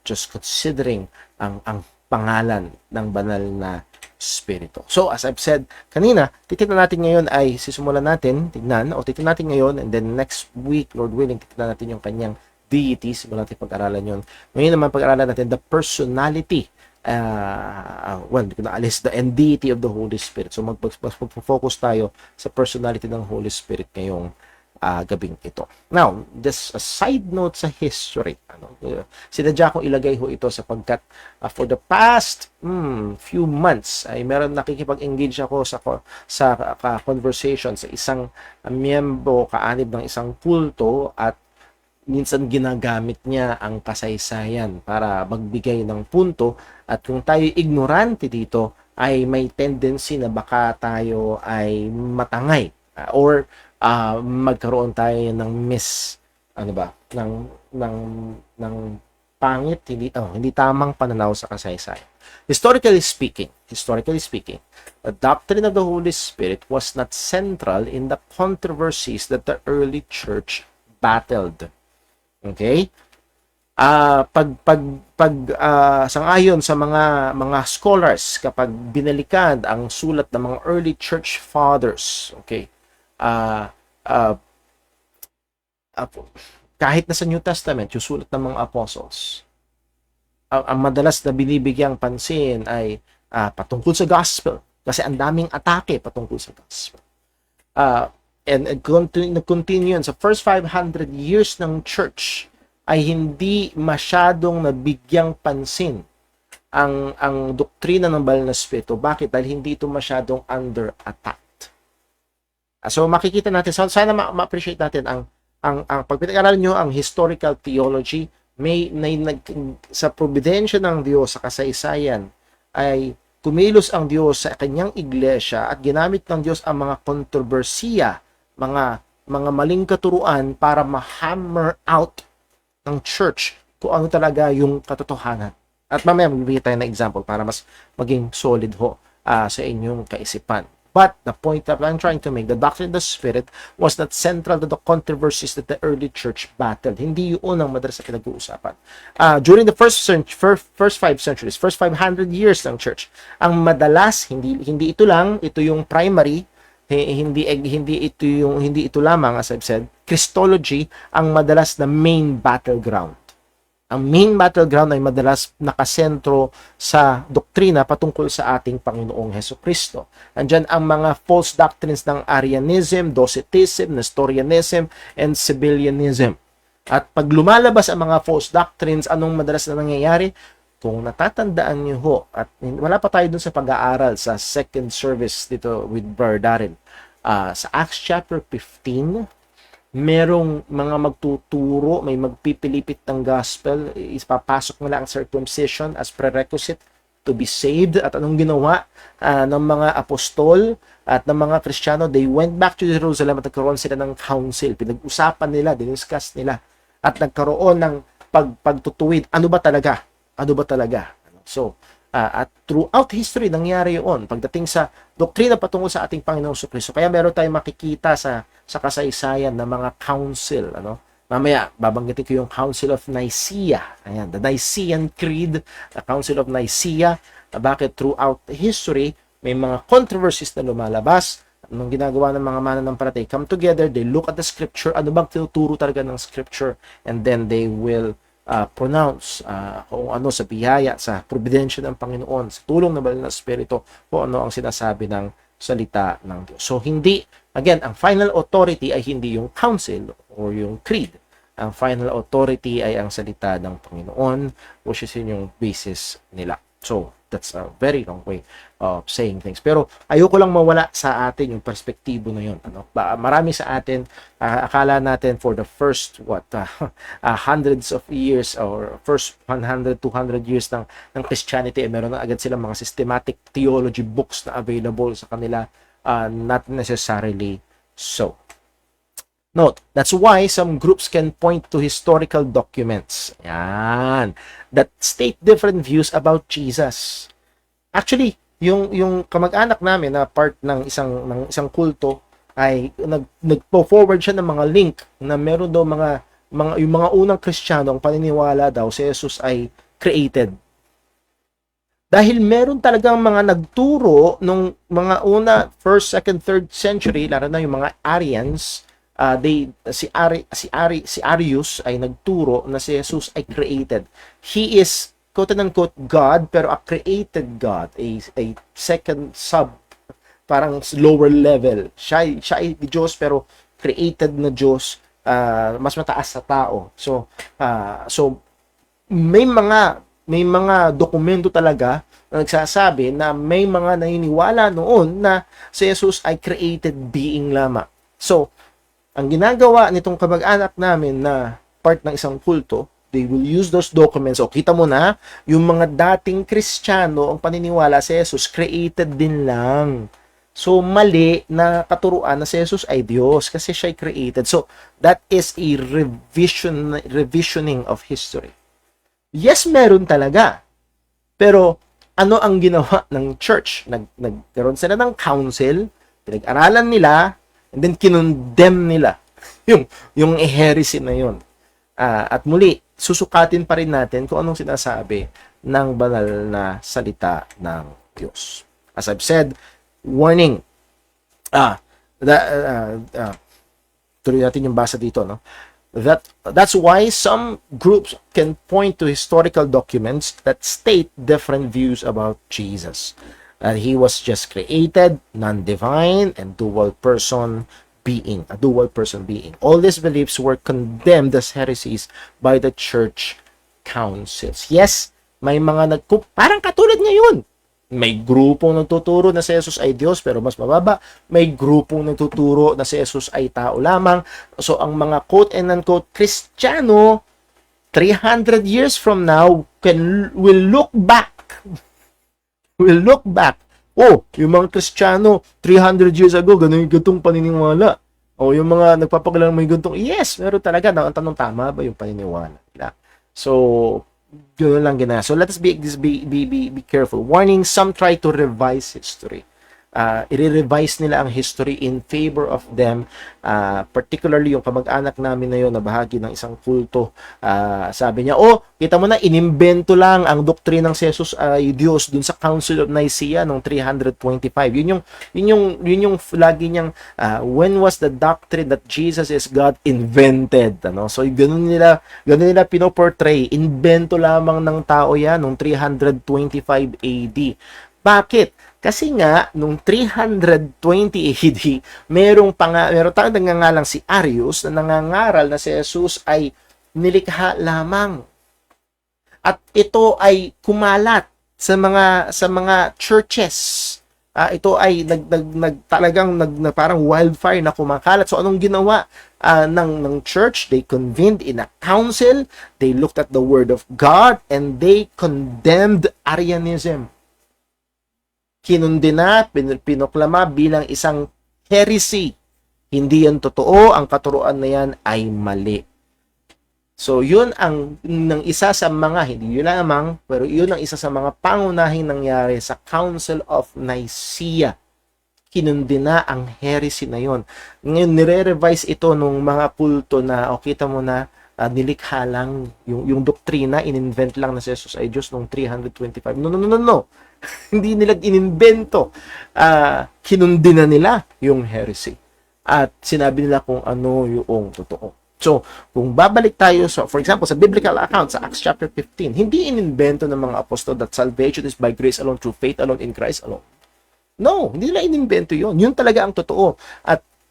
just considering ang pangalan ng banal na Espiritu. So as I've said kanina, titignan natin ngayon ay sisimulan natin titignan natin ngayon, and then next week, Lord willing, titignan natin yung kanyang deity. Simulan natin pag-aralan yun. Ngayon naman pag-aralan natin the personality well, hindi ko naalis the deity of the Holy Spirit. So mag-focus tayo sa personality ng Holy Spirit ngayong gabing ito. Now, just a side note sa history. Sinadya kong ilagay ho ito sapagkat for the past few months ay meron nakikipag-engage ako sa conversation sa isang miyembro kaanib ng isang kulto at minsan ginagamit niya ang kasaysayan para magbigay ng punto at kung tayo ignorante dito ay may tendency na baka tayo ay matangay or magkaroon tayo ng ng pangit, hindi tamang pananaw sa kasaysayan. Historically speaking, the doctrine of the Holy Spirit was not central in the controversies that the early church battled. Okay? Sangayon sa mga scholars, kapag binalikan ang sulat ng mga early church fathers, okay, kahit na sa New Testament, yung sulat ng mga apostles, ang madalas na binibigyang pansin ay patungkol sa gospel, kasi ang daming atake patungkol sa gospel. And nag-continue sa first 500 years ng church ay hindi masyadong nabigyang pansin ang doktrina ng banal na espiritu. Bakit? Dahil hindi ito masyadong under attack. So makikita natin, sana ma-appreciate natin ang pag pinag-aralan nyo ang historical theology, sa providensya ng Diyos sa kasaysayan ay kumilos ang Diyos sa kanyang iglesia at ginamit ng Diyos ang mga kontrobersiya, mga maling katuruan para ma-hammer out ng church kung ano talaga yung katotohanan. At mamaya magbibigay tayo ng example para mas maging solid ho sa inyong kaisipan. But the point that I'm trying to make, the doctrine of the Spirit was not central to the controversies that the early church battled. Hindi yun ang madalas na pinag-uusapan. During the first 500 years ng church, ang madalas, hindi ito lang, ito yung primary, hindi ito lamang, as I've said, Christology ang madalas na main battleground. Ang main battleground ay madalas nakasentro sa doktrina patungkol sa ating Panginoong Hesukristo. Andyan ang mga false doctrines ng Arianism, Docetism, Nestorianism, and Sabellianism. At pag lumalabas ang mga false doctrines, anong madalas na nangyayari? Kung natatandaan niyo ho, at wala pa tayo dun sa pag-aaral sa second service dito with Brother Darren, sa Acts chapter 15, merong mga magtuturo, may magpipilipit ng gospel, ipapasok nila ang circumcision as prerequisite to be saved. At anong ginawa ng mga apostol at ng mga Kristiyano? They went back to Jerusalem at nagkaroon sila ng council. Pinag-usapan nila, diniscuss nila, at nagkaroon ng pagtutuwid. Ano ba talaga? So, at throughout history, nangyari yun. Pagdating sa doktrina patungkol sa ating Panginoong Jesucristo. Kaya meron tayong makikita sa kasaysayan ng mga council. Mamaya, babanggitin ko yung Council of Nicaea. Ayan, the Nicene Creed, the Council of Nicaea. Bakit throughout history, may mga controversies na lumalabas. Anong ginagawa ng mga mananampalataya? Come together, they look at the scripture. Ano bang tinuturo talaga ng scripture? And then they will pronounce kung ano sa biyaya, sa providensya ng Panginoon, sa tulong ng banal na Espiritu, kung ano ang sinasabi ng salita ng Diyos. So hindi, again, ang final authority ay hindi yung council or yung creed. Ang final authority ay ang salita ng Panginoon, which is yun yung basis nila. So that's a very wrong way of saying things. Pero ayoko lang mawala sa atin yung perspektibo na yun. Marami sa atin, akala natin for the first hundreds of years or first 100, 200 years ng Christianity, meron na agad silang mga systematic theology books na available sa kanila. Not necessarily so. Note, that's why some groups can point to historical documents that state different views about Jesus. Actually, yung kamag-anak namin na part ng isang kulto ay nagpo-forward siya ng mga link na meron daw yung mga unang Kristiyano ang paniniwala daw si Jesus ay created. Dahil meron talagang mga nagturo nung mga una, 1st, 2nd, 3rd century, lalo na yung mga Arians, si Arius ay nagturo na si Jesus ay created. He is quote-unquote God, pero a created God, a second parang lower level. Siya ay Diyos, pero created na Diyos, mas mataas sa tao. So may mga dokumento talaga na nagsasabi na may mga naniniwala noon na si Jesus ay created being lamang. So, ang ginagawa nitong kamag-anak namin na part ng isang kulto, they will use those documents. O kita mo na, yung mga dating Kristiyano, ang paniniwala si Jesus, created din lang. So, mali na katuruan na si Jesus ay Diyos kasi siya ay created. So, that is a revisioning of history. Yes, meron talaga. Pero, ano ang ginawa ng church? Nagkaroon sila ng council, pinag-aralan nila, and then kinondemn nila yung heresy na yun. At muli, susukatin pa rin natin kung anong sinasabi ng banal na salita ng Diyos. As I've said, warning. Tuloy natin yung basa dito, no? That's why some groups can point to historical documents that state different views about Jesus. That he was just created, non-divine, and a dual person being. All these beliefs were condemned as heresies by the church councils. Yes, may mga parang katulad ngayon. May grupong nagtuturo na si Jesus ay Diyos pero mas mababa. May grupong nagtuturo na si Jesus ay tao lamang. So, ang mga quote and unquote Kristiyano, 300 years from now, will look back. Oh, yung mga Kristiyano, 300 years ago, ganitong paniniwala. O, yung mga nagpapagalang may ganitong, yes, meron talaga. Ang tanong, tama ba yung paniniwala nila? So, yun lang ginagawa. So let us be careful. Warning, some try to revise history. I-revise nila ang history in favor of them. Particularly yung kamag-anak namin na yun na bahagi ng isang kulto. Sabi niya, kita mo na, inimbento lang ang doktrinang si Jesus ay Diyos dun sa Council of Nicaea noong 325. Yun yung lagi niyang, when was the doctrine that Jesus is God invented? Ano? So, ganun nila pinoportray. Invento lamang ng tao yan noong 325 AD. Bakit? Kasi nga, nung 320 AD, meron tayong nangangalang si Arius na nangangaral na si Jesus ay nilikha lamang. At ito ay kumalat sa mga churches. Ito ay talagang parang wildfire na kumakalat. So anong ginawa ng church? They convened in a council, they looked at the word of God, and they condemned Arianism. Kinundina, pinoklama bilang isang heresy. Hindi yan totoo, ang katuruan na yan ay mali. So, yun ang isa sa mga, hindi yun lamang, pero yun ang isa sa mga pangunahing nangyari sa Council of Nicaea. Kinundina ang heresy na yun. Ngayon, nire-revise ito nung mga kulto na, kita mo na, nilikha lang yung doktrina, in-invent lang na si Jesus ay Diyos noong 325. No. Hindi nila inimbento. Kinundina nila yung heresy. At sinabi nila kung ano yung totoo. So, kung babalik tayo for example, sa biblical account, sa Acts chapter 15, hindi inimbento ng mga apostol that salvation is by grace alone, through faith alone, in Christ alone. No, hindi nila inimbento yun. Yun talaga ang totoo.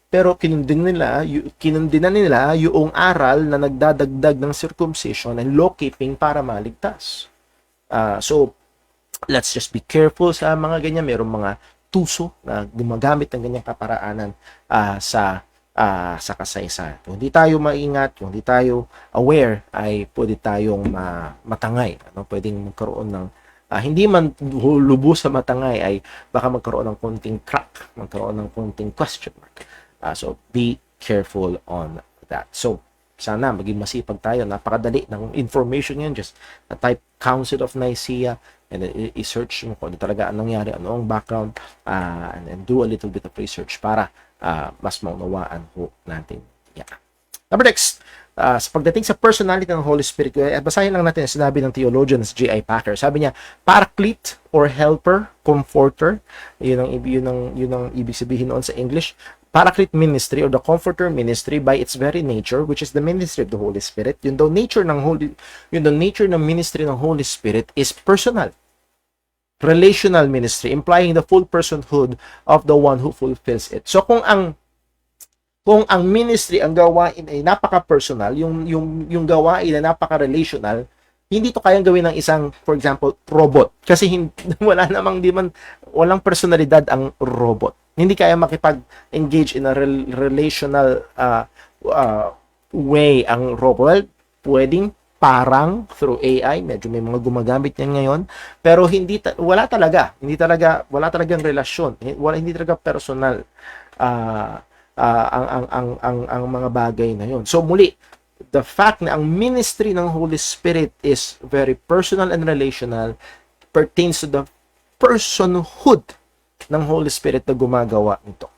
Pero kinundina nila yung aral na nagdadagdag ng circumcision and law-keeping para maligtas. So, let's just be careful sa mga ganyan. Merong mga tuso na gumagamit ng ganyang kaparaanan sa kasaysayan. Kung hindi tayo maingat, kung hindi tayo aware, ay pwede tayong matangay. Pwedeng magkaroon ng hindi man lubos sa matangay, ay baka magkaroon ng konting crack, magkaroon ng konting question mark. So, be careful on that. So, sana maging masipag tayo. Napakadali ng information yan. Just type Council of Nicaea and then i-search mo kung ano talaga ang nangyari, ano ang background, and then do a little bit of research para mas maunawaan po natin. Yeah. Number next, sa pagdating sa personality ng Holy Spirit, basahin lang natin ang sinabi ng theologian si J.I. Packer. Sabi niya, paraclete or helper, comforter, yun ang ibig sabihin noon sa English. Paraclete ministry or the comforter ministry by its very nature, which is the ministry of the Holy Spirit. Yun daw nature ng ministry ng Holy Spirit is personal, relational ministry, implying the full personhood of the one who fulfills it. So kung ang ministry, ang gawain ay napaka-personal, yung gawain ay napaka-relational, hindi to kayang gawin ng isang, for example, robot. Kasi walang personalidad ang robot. Hindi kaya makipag-engage in a relational way ang robot. Well, pwedeng parang through AI, medyo may mga gumagamit niyan ngayon, pero wala talagang relasyon, hindi talaga personal ang mga bagay na yon. So muli, the fact na ang ministry ng Holy Spirit is very personal and relational pertains to the personhood ng Holy Spirit na gumagawa nito.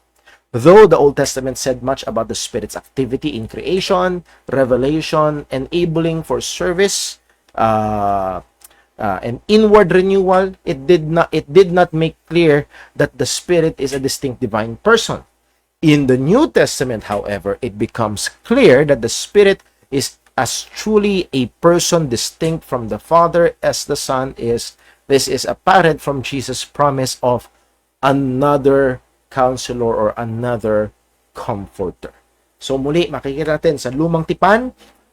Though the Old Testament said much about the Spirit's activity in creation, revelation, enabling for service, and inward renewal, it did not make clear that the Spirit is a distinct divine person. In the New Testament, however, it becomes clear that the Spirit is as truly a person distinct from the Father as the Son is. This is apparent from Jesus' promise of another counselor or another comforter. So muli, makikita natin sa lumang tipan,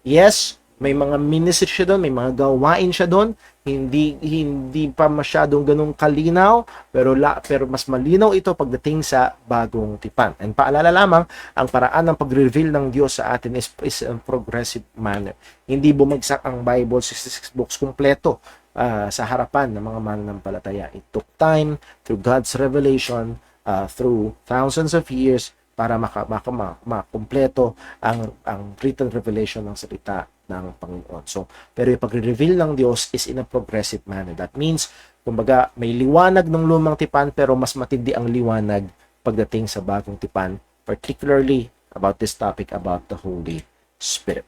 yes, may mga ministry siya doon, may mga gawain siya doon, hindi pa masyadong ganung kalinaw, pero mas malinaw ito pagdating sa bagong tipan. And paalala lamang, ang paraan ng pag-reveal ng Diyos sa atin is a progressive manner. Hindi bumagsak ang Bible 66 books kumpleto sa harapan ng mga mananampalataya. It took time through God's revelation, through thousands of years para makumpleto ang written revelation ng salita ng Panginoon. So, pero yung pag-reveal ng Diyos is in a progressive manner. That means, kumbaga, may liwanag ng lumang tipan pero mas matindi ang liwanag pagdating sa bagong tipan, particularly about this topic about the Holy Spirit.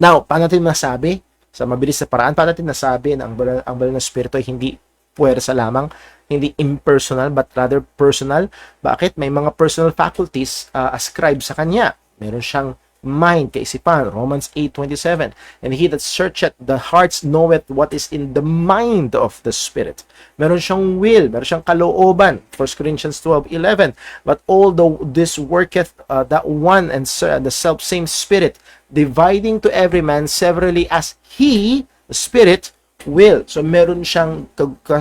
Now, paano natin masabi? Sa mabilis na paraan, paano natin nasabi na ang banal na Espiritu ay hindi puwersa lamang, hindi impersonal, but rather personal. Bakit? May mga personal faculties ascribed sa kanya. Meron siyang mind, kaisipan, Romans 8:27. And he that searcheth the hearts knoweth what is in the mind of the Spirit. Meron siyang will, meron siyang kalooban, 1 Corinthians 12:11. But although this worketh that one and the self-same Spirit, dividing to every man severally as he, the Spirit, will. So meron siyang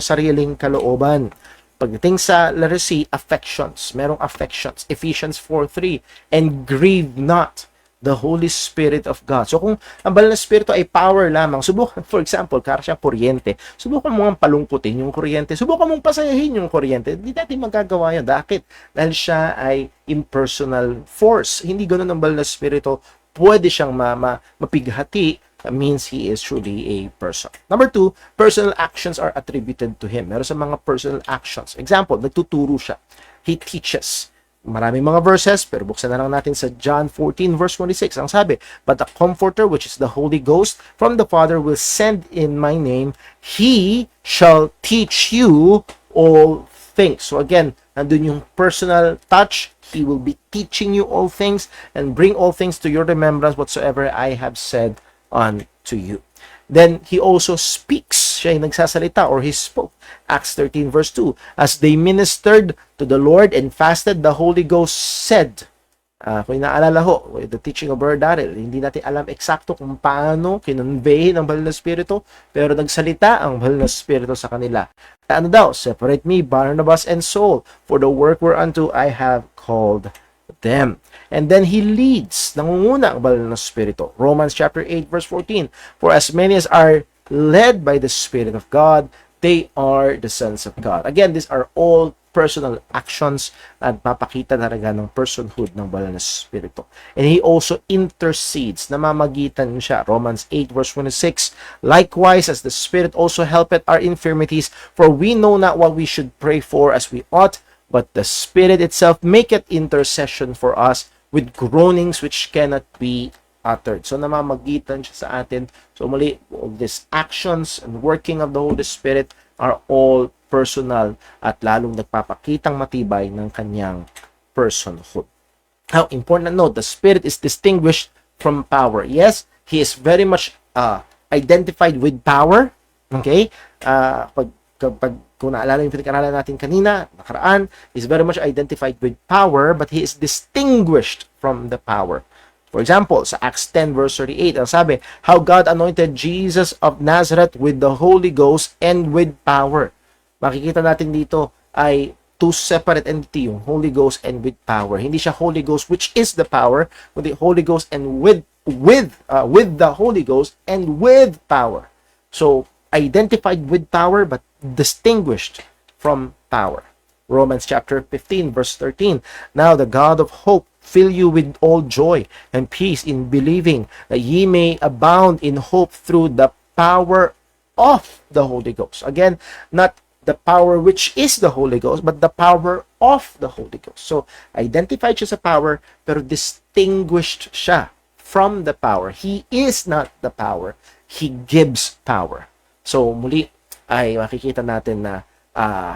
sariling kalooban. Pagdating sa letter C, affections. Merong affections. Ephesians 4:3. And grieve not the Holy Spirit of God. So kung ang banal na Espiritu ay power lamang, subukan, for example, kara siyang kuryente, subukan mo nga palungkutin yung kuryente, subukan mong pasayahin yung kuryente, hindi natin magagawa yun. Bakit? Dahil siya ay impersonal force. Hindi ganoon ang banal na Espiritu. Pwede siyang mapighati. That means he is truly a person. Number 2, personal actions are attributed to him. Meron sa mga personal actions. Example, nagtuturo siya. He teaches. Maraming mga verses, pero buksan na lang natin sa John 14 verse 26. Ang sabi, but the Comforter, which is the Holy Ghost, from the Father will send in my name. He shall teach you all things. So again, nandun yung personal touch. He will be teaching you all things and bring all things to your remembrance whatsoever I have said unto you. Then he also speaks. Siya ay nagsasalita or he spoke. Acts 13 verse 2. As they ministered to the Lord and fasted, the Holy Ghost said, kung inaalala ho, the teaching of Brother Darrell, hindi natin alam eksakto kung paano kinonvey ng banal na Espiritu, pero nagsalita ang banal na Espiritu sa kanila. Ano daw? Separate me, Barnabas and Saul, for the work whereunto I have called them. And then he leads, nangunguna ang banal na Espiritu. Romans chapter 8 verse 14. For as many as are led by the Spirit of God, they are the sons of God. Again, these are all personal actions at papakita talaga ng personhood ng banal na Espiritu. And he also intercedes, namamagitan siya. Romans 8 verse 26. Likewise, as the Spirit also helpeth our infirmities, for we know not what we should pray for as we ought, but the Spirit itself maketh intercession for us with groanings which cannot be uttered. So namamagitan siya sa atin. So muli, all these actions and working of the Holy Spirit are all personal at lalong nagpapakitang matibay ng kanyang personhood. Now, important note, the Spirit is distinguished from power. Yes, He is very much identified with power. Okay? Kung naalala yung pinag-aralan natin kanina, nakaraan, is very much identified with power, but He is distinguished from the power. For example, sa Acts 10 verse 38, ang sabi, how God anointed Jesus of Nazareth with the Holy Ghost and with power. Makikita natin dito ay two separate entity, yung Holy Ghost and with power. Hindi siya Holy Ghost which is the power, but the Holy Ghost and with the Holy Ghost and with power. So, identified with power but distinguished from power. Romans chapter 15 verse 13. Now the God of hope fill you with all joy and peace in believing, that ye may abound in hope through the power of the Holy Ghost. Again, not the power which is the Holy Ghost, but the power of the Holy Ghost. So, identified siya sa power, pero distinguished siya from the power. He is not the power. He gives power. So, muli ay makikita natin na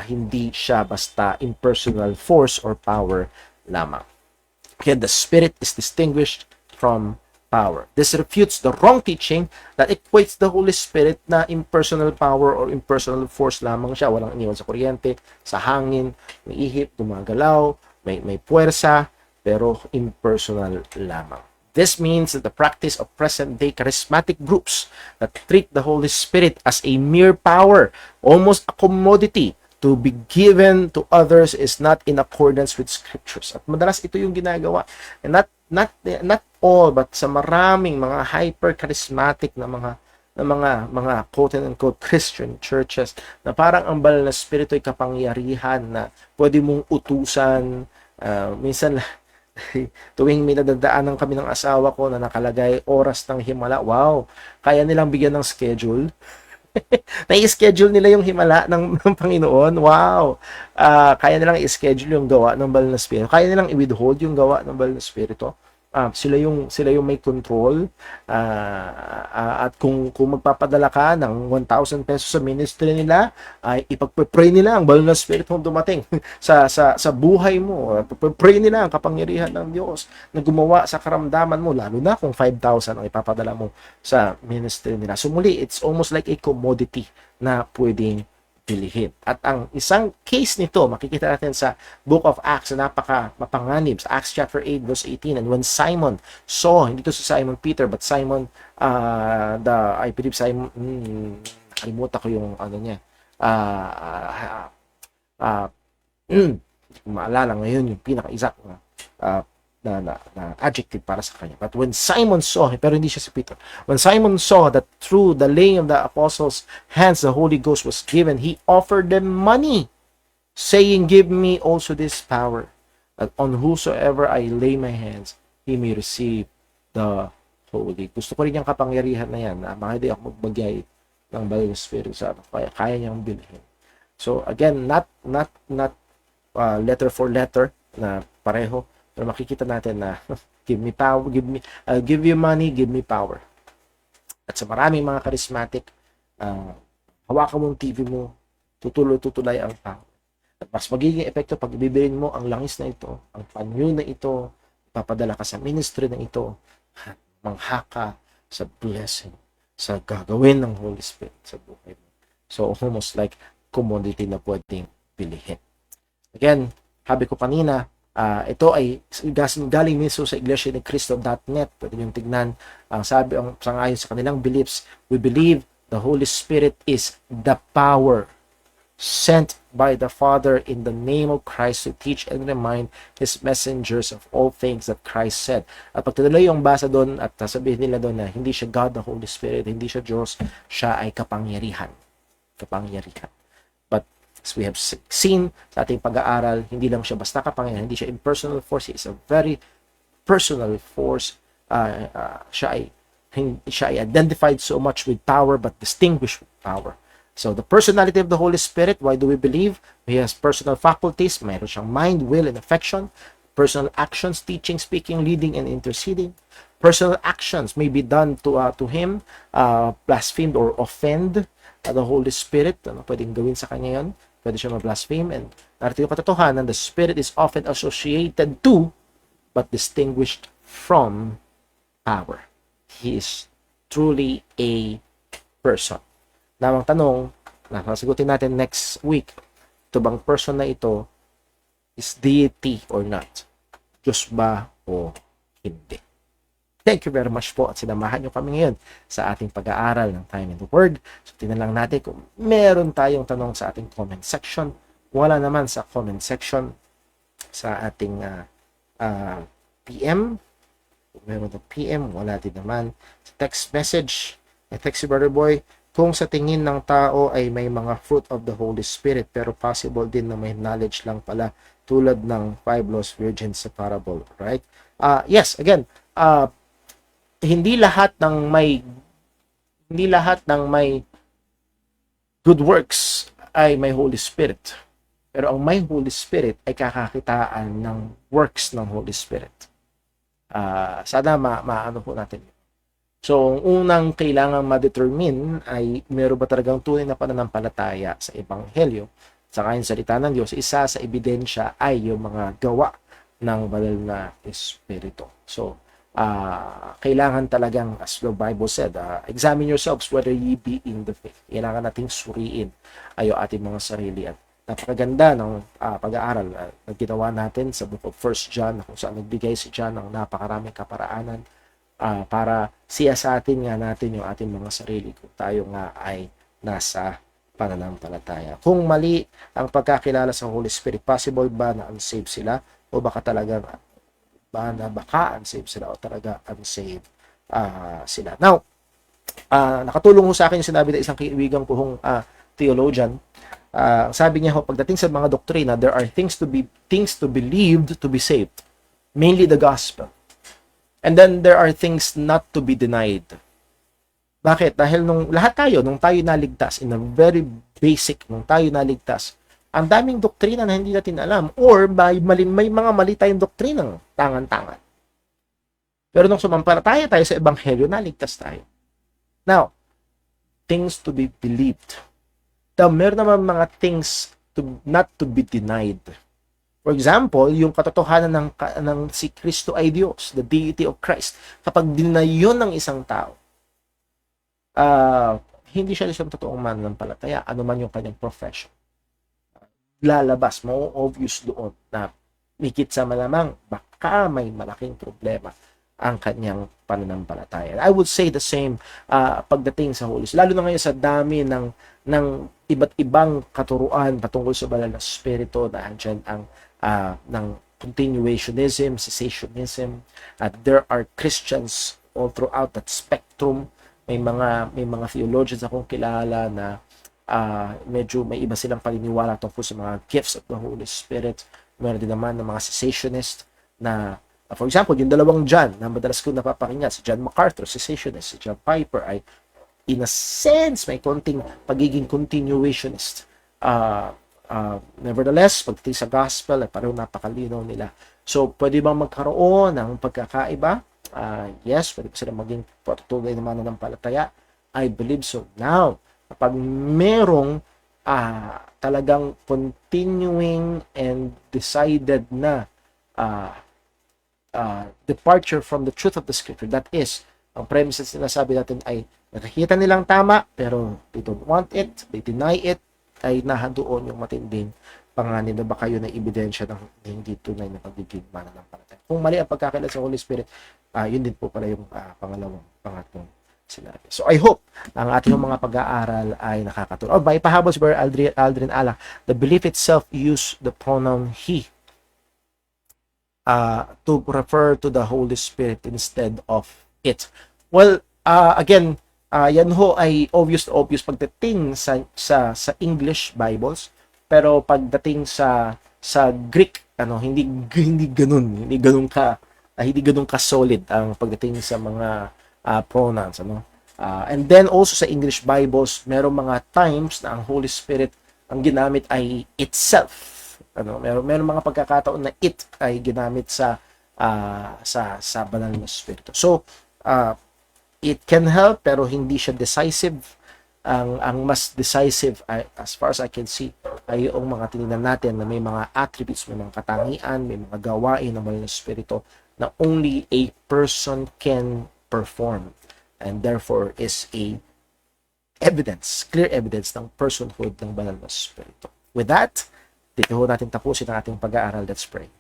hindi siya basta impersonal force or power lamang. Okay, the Spirit is distinguished from power. This refutes the wrong teaching that equates the Holy Spirit na impersonal power or impersonal force lamang siya. Walang iniwan sa kuryente, sa hangin, may ihip, gumagalaw, may puwersa, pero impersonal lamang. This means that the practice of present-day charismatic groups that treat the Holy Spirit as a mere power, almost a commodity, to be given to others is not in accordance with scriptures. At madalas ito yung ginagawa. And not all, but sa maraming mga hyper-charismatic na mga quote-unquote Christian churches na parang ang banal na Espiritu ay kapangyarihan na pwede mong utusan. Minsan, tuwing may nadadaanan kami ng asawa ko na nakalagay oras ng himala, wow, kaya nilang bigyan ng schedule. Nai-schedule nila yung himala ng Panginoon. Wow! Kaya nilang i-schedule yung gawa ng banal na Espiritu. Kaya nilang i-withhold yung gawa ng banal na Espiritu. Sila yung may control. At kung magpapadala ka ng 1,000 pesos sa ministry nila, ay ipagpe-pray nila ang banal na Espiritu dumating sa buhay mo. Pray nila ang kapangyarihan ng Diyos na gumawa sa karamdaman mo, lalo na kung 5,000 ang ipapadala mo sa ministry nila. So muli, it's almost like a commodity na pwedeng bilihin. At ang isang case nito, makikita natin sa Book of Acts na mapanganib, sa Acts chapter 8 verse 18. And when Simon saw, hindi to si Simon Peter, but Simon, I believe Simon, nakalimutan ko yung ano niya, maalala ngayon yung pinaka-exact na adjective para sa kanya. But when Simon saw, pero hindi siya si Peter, when Simon saw that through the laying of the apostles' hands the Holy Ghost was given, he offered them money, saying, give me also this power, that on whosoever I lay my hands, he may receive the Holy. Gusto ko rin yung kapangyarihan na yan, na hindi ako magbagay ng banal na Espiritu sa akin, kaya niyang bilhin. So again, not letter for letter na pareho, pero makikita natin na give me power, I'll give you money, give me power. At sa maraming mga charismatic, hawakan mo ang TV mo, tutulay ang power. At mas magiging epekto pag ibibilin mo ang langis na ito, ang panyo na ito, papadala ka sa ministry na ito, at mangha ka sa blessing, sa gagawin ng Holy Spirit sa buhay mo. So almost like commodity na pwedeng bilihin. Again, sabi ko kanina, ito ay galing mismo sa Iglesia ni Cristo.net. Pwede nyo tignan. Ang sangayon sa kanilang beliefs, we believe the Holy Spirit is the power sent by the Father in the name of Christ to teach and remind His messengers of all things that Christ said. At pag tinuloy yung basa doon at sasabihin nila doon na hindi siya God the Holy Spirit, hindi siya Diyos, siya ay kapangyarihan. But as we have seen sa ating pag-aaral, hindi lang siya basta kapangyarihan, hindi siya impersonal force, it's a very personal force. Siya ay identified so much with power but distinguished with power. So the personality of the Holy Spirit, why do we believe? He has personal faculties, mayroon siyang mind, will, and affection. Personal actions, teaching, speaking, leading, and interceding. Personal actions may be done to him, blasphemed or offend the Holy Spirit. Ano pwedeng gawin sa kanya yun? Pwede siya ma-blaspheme. And narito yung katotohanan, the Spirit is often associated to but distinguished from power. He is truly a person. Now, ang tanong, nasasagutin natin next week, ito bang person na ito is deity or not? Diyos ba o hindi? Thank you very much po at sinamahan nyo kami ngayon sa ating pag-aaral ng Time in the Word. So, tingnan lang natin kung meron tayong tanong sa ating comment section. Wala naman sa comment section sa ating PM. Kung meron ng PM, wala din naman. Sa text message, I text si Brother Boy, kung sa tingin ng tao ay may mga fruit of the Holy Spirit, pero possible din na may knowledge lang pala tulad ng 5 lost virgins sa parable, right? Yes, again, hindi lahat ng may good works ay may Holy Spirit. Pero ang may Holy Spirit ay kakakitaan ng works ng Holy Spirit. Sana maano po natin. So, ang unang kailangan ma-determine ay meron ba talagang tunay na pananampalataya sa Ebanghelyo. Sa kanyang salita ng Diyos, isa sa ebidensya ay yung mga gawa ng banal na Espiritu. So, kailangan talagang, as the Bible said, examine yourselves whether ye be in the faith. Kailangan nating suriin ayo ating mga sarili. At napakaganda ng pag-aaral na ginawa natin sa book of 1 John, kung saan nagbigay si John ng napakaraming kaparaanan para siya sa atin nga natin yung ating mga sarili kung tayo nga ay nasa pananampalataya. Kung mali ang pagkakilala sa Holy Spirit, possible ba na unsaved sila o baka talagang unsaved sila o talaga unsaved sila. Now, nakatulong ho sa akin yung sinabi ng isang kaibigan kong theologian. Sabi niya ho, pagdating sa mga doktrina, there are things to believed to be saved. Mainly the gospel. And then there are things not to be denied. Bakit? Dahil nung tayo naligtas, in a very basic, nung tayo naligtas, ang daming doktrina na hindi natin alam or may mga mali tayong doktrinang tangan-tangan. Pero nung sumampalataya tayo sa Ebanghelyo, naligtas tayo. Now, things to be believed. Meron naman mga things not to be denied. For example, yung katotohanan ng si Kristo ay Diyos, the deity of Christ. Kapag deny yun ng isang tao, hindi siya isang totoong mananampalataya, ano man yung kanyang profession. Lalabas mo, obvious doon na mikit sa malamang, baka may malaking problema ang kanyang pananampalataya. I would say the same pagdating sa Holy Spirit. Lalo na ngayon sa dami ng iba't ibang katuruan patungkol sa banal na Espiritu na andyan ang ng continuationism, cessationism, at there are Christians all throughout that spectrum. May mga theologians akong kilala na medyo may iba silang paniniwala tungkol sa mga gifts of the Holy Spirit. Meron din naman ng mga cessationist na, for example, yung dalawang John na madalas ko napapakinggan, si John MacArthur, cessationist, si John Piper ay in a sense may konting pagiging continuationist. Nevertheless, pagdating sa gospel ay pareho napakalinaw nila. So, pwede bang magkaroon ng pagkakaiba? Yes, pwede ba sila maging patuloy na mananampalataya? I believe so. Now, kapag merong talagang continuing and decided na departure from the truth of the Scripture, that is, ang premises na sinasabi natin ay nakikita nilang tama, pero they don't want it, they deny it, ay nahandoon yung matinding panganin na baka yun ay ebidensya ng hindi tunay na pagiging mananampalataya. Kung mali ang pagkakilala sa Holy Spirit, yun din po pala yung pangatlong sinabi. So I hope ang ating mga pag-aaral ay nakakatulong. By pahabol si Brother Aldrin Ala, the belief itself use the pronoun he to refer to the Holy Spirit instead of it. Well, again, yan ho ay obvious pagdating sa English Bibles, pero pagdating sa Greek, hindi ganun ka solid ang pagdating sa mga pronouns, and then also sa English Bibles, merong mga times na ang Holy Spirit ang ginamit ay itself, Meron mga pagkakataon na it ay ginamit sa banal na spirito. So, it can help pero hindi siya decisive. Ang mas decisive as far as I can see ay yung mga tinignan natin na may mga attributes, may mga katangian, may mga gawain ng banal na spirito na only a person can perform, and therefore is a clear evidence ng personhood ng banal na spirito. With that, dito natin tapusin ang ating pag-aaral. Let's pray.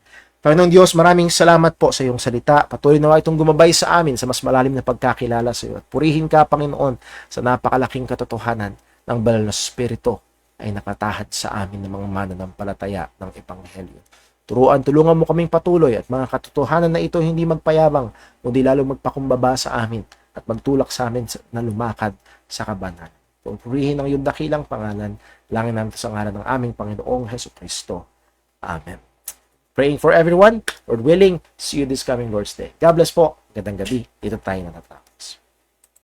Panginoong Diyos, maraming salamat po sa iyong salita. Patuloy nawa itong gumabay sa amin sa mas malalim na pagkakilala sa iyo. At purihin ka, Panginoon, sa napakalaking katotohanan ng banal na spirito ay nakatahad sa amin ng mga mananampalataya ng Ebanghelyo. Tulungan mo kaming patuloy at mga katotohanan na ito hindi magpayabang, kundi lalo magpakumbaba sa amin at magtulak sa amin na lumakad sa kabanalan. Purihin ang iyong dakilang pangalan, langin namin sa ngalan ng aming Panginoong Hesukristo. Amen. Praying for everyone. Lord willing, see you this coming Lord's Day. God bless po. Gandang gabi. Dito tayo natatapos.